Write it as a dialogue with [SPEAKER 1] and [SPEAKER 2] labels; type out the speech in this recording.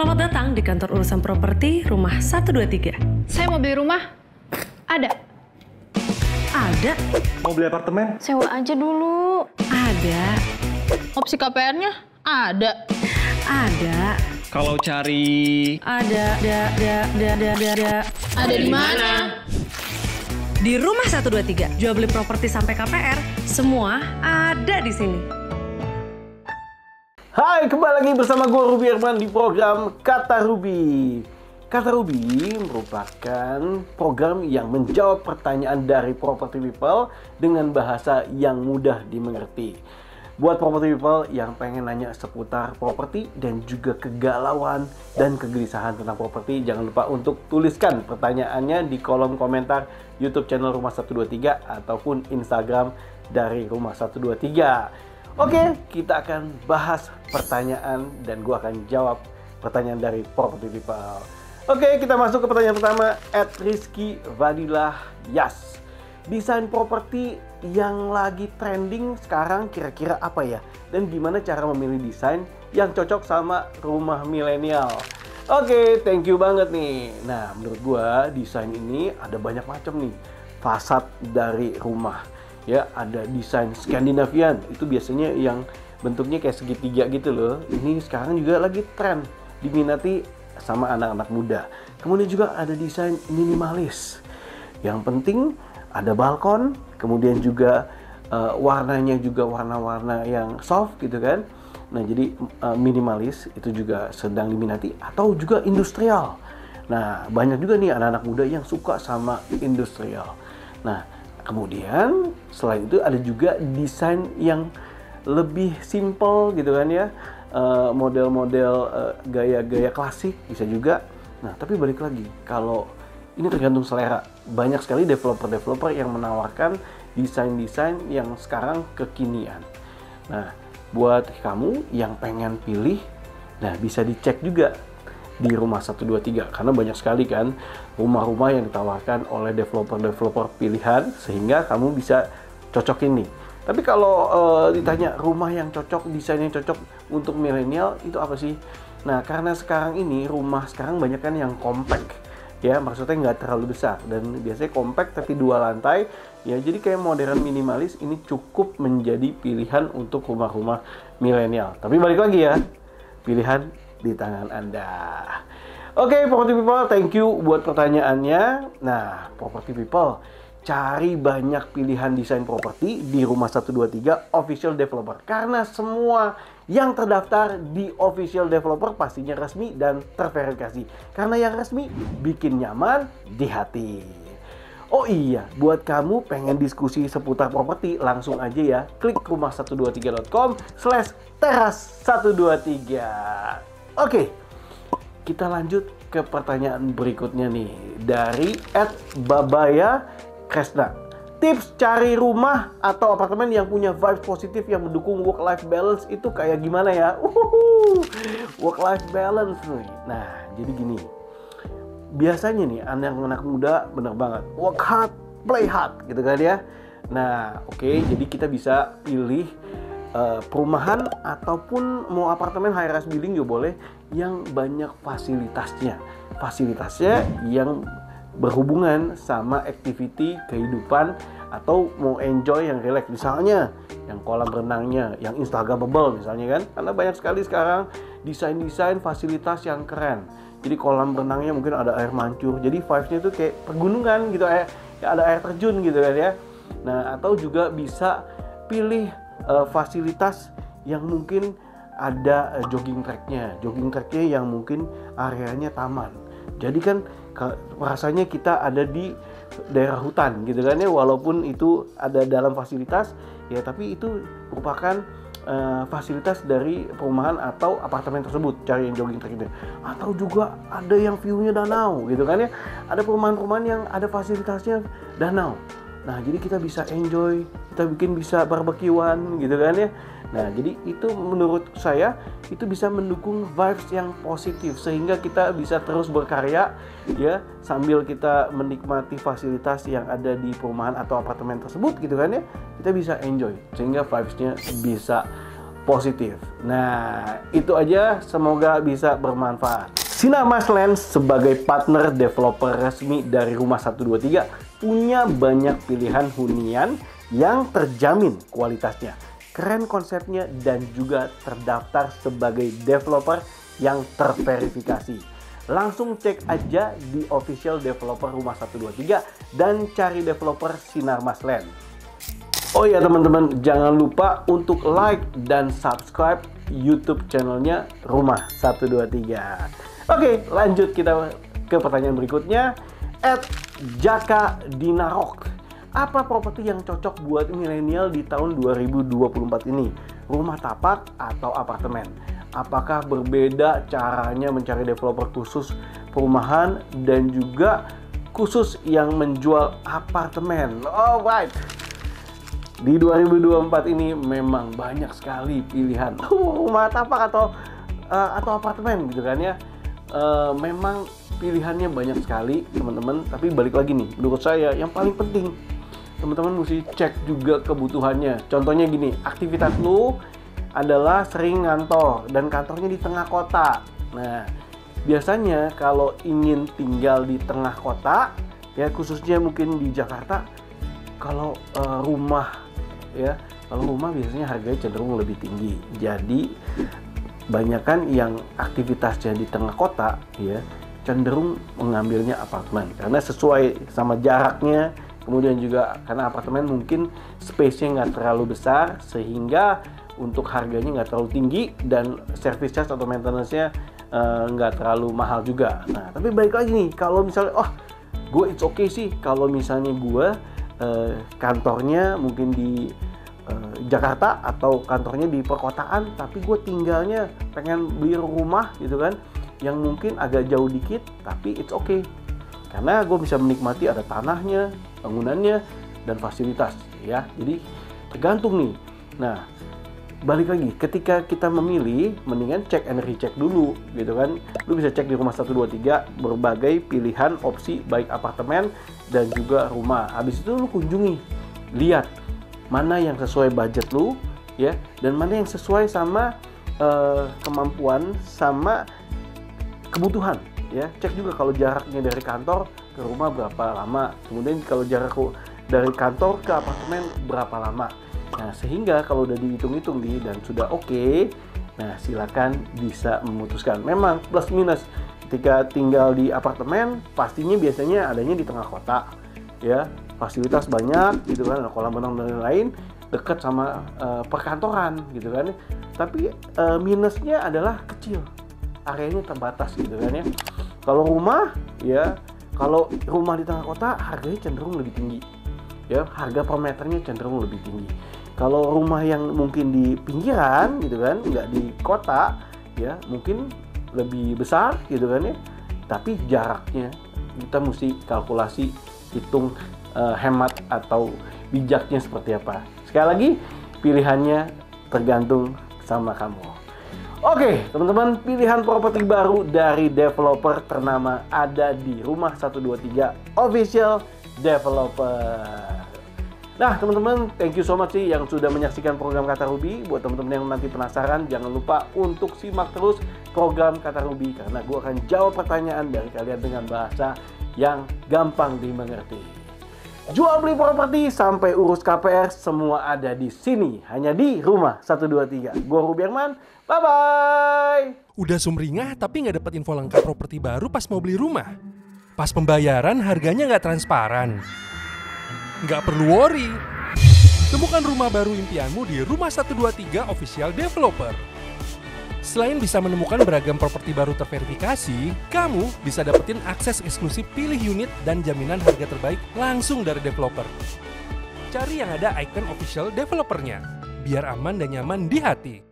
[SPEAKER 1] Selamat datang di kantor urusan properti Rumah 123.
[SPEAKER 2] Saya mau beli rumah. Ada.
[SPEAKER 1] Ada.
[SPEAKER 3] Mau beli apartemen?
[SPEAKER 2] Sewa aja dulu.
[SPEAKER 1] Ada.
[SPEAKER 2] Opsi KPR-nya? Ada.
[SPEAKER 1] Ada.
[SPEAKER 3] Kalau cari...
[SPEAKER 1] Ada.
[SPEAKER 2] Ada di mana?
[SPEAKER 1] Di Rumah 123. Jual beli properti sampai KPR, semua ada di sini.
[SPEAKER 4] Hai, kembali lagi bersama gue Ruby Herman di program Kata Ruby. Kata Ruby merupakan program yang menjawab pertanyaan dari property people dengan bahasa yang mudah dimengerti. Buat property people yang pengen nanya seputar properti dan juga kegalauan dan kegelisahan tentang properti, jangan lupa untuk tuliskan pertanyaannya di kolom komentar YouTube channel Rumah 123 ataupun Instagram dari Rumah 123. Oke, kita akan bahas pertanyaan dan gue akan jawab pertanyaan dari property people. Oke, kita masuk ke pertanyaan pertama @Rizky Vadilah Yas. Desain properti yang lagi trending sekarang kira-kira apa ya? Dan gimana cara memilih desain yang cocok sama rumah milenial? Oke, thank you banget nih. Nah, menurut gue desain ini ada banyak macam nih. Fasad dari rumah. Ya, ada desain Skandinavian, itu biasanya yang bentuknya kayak segitiga gitu loh. Ini sekarang juga lagi tren, diminati sama anak-anak muda. Kemudian juga ada desain minimalis. Yang penting ada balkon, kemudian juga warnanya juga warna-warna yang soft gitu kan. Nah, jadi minimalis itu juga sedang diminati, atau juga industrial. Nah, banyak juga nih anak-anak muda yang suka sama industrial. Nah, kemudian selain itu ada juga desain yang lebih simple gitu kan ya, model-model gaya-gaya klasik bisa juga. Nah, tapi balik lagi, kalau ini tergantung selera. Banyak sekali developer-developer yang menawarkan desain-desain yang sekarang kekinian. Nah, buat kamu yang pengen pilih, nah bisa dicek juga di Rumah 123, karena banyak sekali kan rumah-rumah yang ditawarkan oleh developer-developer pilihan, sehingga kamu bisa cocok ini. Tapi kalau ditanya rumah yang cocok, desain yang cocok untuk milenial itu apa sih? Nah, karena sekarang ini rumah sekarang banyak kan yang compact ya, maksudnya nggak terlalu besar, dan biasanya compact tapi 2 lantai ya, jadi kayak modern minimalis ini cukup menjadi pilihan untuk rumah-rumah milenial. Tapi balik lagi ya, pilihan di tangan Anda. Oke, property people, thank you buat pertanyaannya. Nah, property people, cari banyak pilihan desain properti di Rumah 123 official developer, karena semua yang terdaftar di official developer pastinya resmi dan terverifikasi. Karena yang resmi bikin nyaman di hati. Oh iya, buat kamu pengen diskusi seputar properti, langsung aja ya klik rumah123.com/teras123. Oke, kita lanjut ke pertanyaan berikutnya nih dari @babaya Kresna. Tips cari rumah atau apartemen yang punya vibe positif yang mendukung work-life balance itu kayak gimana ya? Work-life balance nih. Nah, jadi gini. Biasanya nih anak-anak muda bener banget work hard, play hard gitu kan ya. Nah, oke, jadi kita bisa pilih perumahan ataupun mau apartemen high rise building juga boleh yang banyak fasilitasnya yang berhubungan sama activity kehidupan, atau mau enjoy yang relax, misalnya yang kolam renangnya yang instagramable misalnya kan, karena banyak sekali sekarang desain fasilitas yang keren. Jadi kolam renangnya mungkin ada air mancur, jadi vibes-nya tuh kayak pegunungan gitu, ya ada air terjun gitu kan ya. Nah, atau juga bisa pilih fasilitas yang mungkin ada jogging tracknya yang mungkin areanya taman. Jadi kan rasanya kita ada di daerah hutan gitu kan ya, walaupun itu ada dalam fasilitas ya, tapi itu merupakan fasilitas dari perumahan atau apartemen tersebut. Cari yang jogging track itu. Atau juga ada yang view-nya danau gitu kan ya, ada perumahan-perumahan yang ada fasilitasnya danau. Nah, jadi kita bisa enjoy, kita bisa barbekyuan gitu kan ya. Nah, jadi itu menurut saya itu bisa mendukung vibes yang positif, sehingga kita bisa terus berkarya ya, sambil kita menikmati fasilitas yang ada di perumahan atau apartemen tersebut gitu kan ya. Kita bisa enjoy, sehingga vibes-nya bisa positif. Nah, itu aja, semoga bisa bermanfaat. Sinarmas Land sebagai partner developer resmi dari Rumah 123 punya banyak pilihan hunian yang terjamin kualitasnya, keren konsepnya, dan juga terdaftar sebagai developer yang terverifikasi. Langsung cek aja di official developer Rumah 123 dan cari developer Sinarmas Land. Oh ya teman-teman, jangan lupa untuk like dan subscribe YouTube channelnya Rumah 123. Oke, lanjut kita ke pertanyaan berikutnya. @Jaka Dinarok. Apa properti yang cocok buat milenial di tahun 2024 ini? Rumah tapak atau apartemen? Apakah berbeda caranya mencari developer khusus perumahan dan juga khusus yang menjual apartemen? Alright. Di 2024 ini memang banyak sekali pilihan rumah tapak atau apartemen gitu kan ya. Memang pilihannya banyak sekali teman-teman, tapi balik lagi nih, menurut saya yang paling penting teman-teman mesti cek juga kebutuhannya. Contohnya gini, aktivitas lu adalah sering ngantor dan kantornya di tengah kota. Nah, biasanya kalau ingin tinggal di tengah kota ya, khususnya mungkin di Jakarta, kalau rumah biasanya harganya cenderung lebih tinggi. Jadi banyakan yang aktivitasnya di tengah kota ya cenderung mengambilnya apartemen karena sesuai sama jaraknya, kemudian juga karena apartemen mungkin space-nya nggak terlalu besar sehingga untuk harganya nggak terlalu tinggi dan service charge atau maintenance-nya nggak terlalu mahal juga. Nah, tapi balik lagi nih, kalau misalnya gue it's okay sih kalau misalnya gue kantornya mungkin di Jakarta atau kantornya di perkotaan, tapi gue tinggalnya pengen beli rumah gitu kan yang mungkin agak jauh dikit, tapi it's okay karena gue bisa menikmati ada tanahnya, bangunannya, dan fasilitas ya. Jadi tergantung nih. Nah, balik lagi, ketika kita memilih mendingan cek and recheck dulu gitu kan. Lu bisa cek di Rumah 123 berbagai pilihan opsi baik apartemen dan juga rumah. Habis itu lu kunjungi, lihat mana yang sesuai budget lu ya, dan mana yang sesuai sama kemampuan sama kebutuhan ya. Cek juga kalau jaraknya dari kantor ke rumah berapa lama, kemudian kalau jarak dari kantor ke apartemen berapa lama. Nah, sehingga kalau udah dihitung-hitung dan sudah oke, nah silakan bisa memutuskan. Memang plus minus ketika tinggal di apartemen pastinya biasanya adanya di tengah kota ya, fasilitas banyak gitu kan, kolam renang dan lain-lain, dekat sama perkantoran gitu kan. Tapi minusnya adalah kecil, areanya terbatas gitu kan ya. Kalau rumah ya, kalau rumah di tengah kota harganya cenderung lebih tinggi ya, harga per meternya cenderung lebih tinggi. Kalau rumah yang mungkin di pinggiran gitu kan, nggak di kota ya, mungkin lebih besar gitu kan ya, tapi jaraknya kita mesti kalkulasi, hitung hemat atau bijaknya seperti apa. Sekali lagi, pilihannya tergantung sama kamu. Oke, teman-teman, pilihan properti baru dari developer ternama ada di Rumah 123 Official Developer. Nah, teman-teman, thank you so much sih yang sudah menyaksikan program Kata Ruby. Buat teman-teman yang nanti penasaran, jangan lupa untuk simak terus program Kata Ruby karena gue akan jawab pertanyaan dari kalian dengan bahasa yang gampang dimengerti. Jual beli properti sampai urus KPR semua ada di sini, hanya di Rumah 123. Gue Ruby Herman, bye-bye.
[SPEAKER 5] Udah sumringah tapi nggak dapat info lengkap properti baru pas mau beli rumah. Pas pembayaran harganya nggak transparan. Nggak perlu worry. Temukan rumah baru impianmu di Rumah 123 Official Developer. Selain bisa menemukan beragam properti baru terverifikasi, kamu bisa dapetin akses eksklusif pilih unit dan jaminan harga terbaik langsung dari developer. Cari yang ada icon official developernya, biar aman dan nyaman di hati.